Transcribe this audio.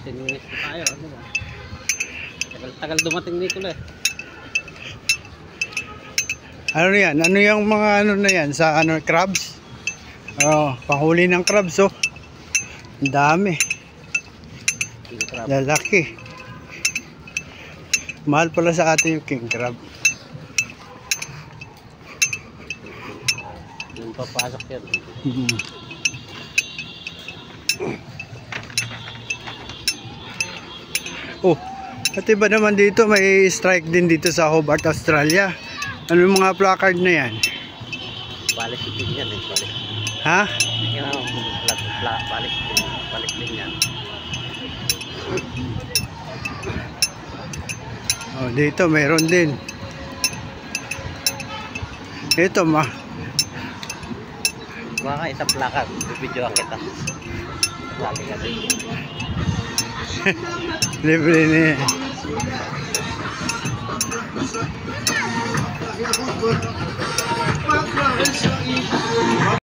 10 minutes na tayo. Ano ba? Tagal-tagal dumating dito eh. Ano yan? Ano yung mga ano na yan? Sa ano, crabs? Oh, panghuli ng crabs oh. Ang dami. King crab. Lalaki. Mahal pala sa atin yung king crab. Yung papasok yan. Oh, pati ba naman dito may strike din dito sa Hobart, Australia? Ano yung mga placard na yan? Balik din yan eh. Balik. Ha? Yan ang balik din. Balik din yan. Oh, dito meron din. Ito ma. Kuha ka isang plakad. Bibidyoan kita. Lagi ka din. Libre niya.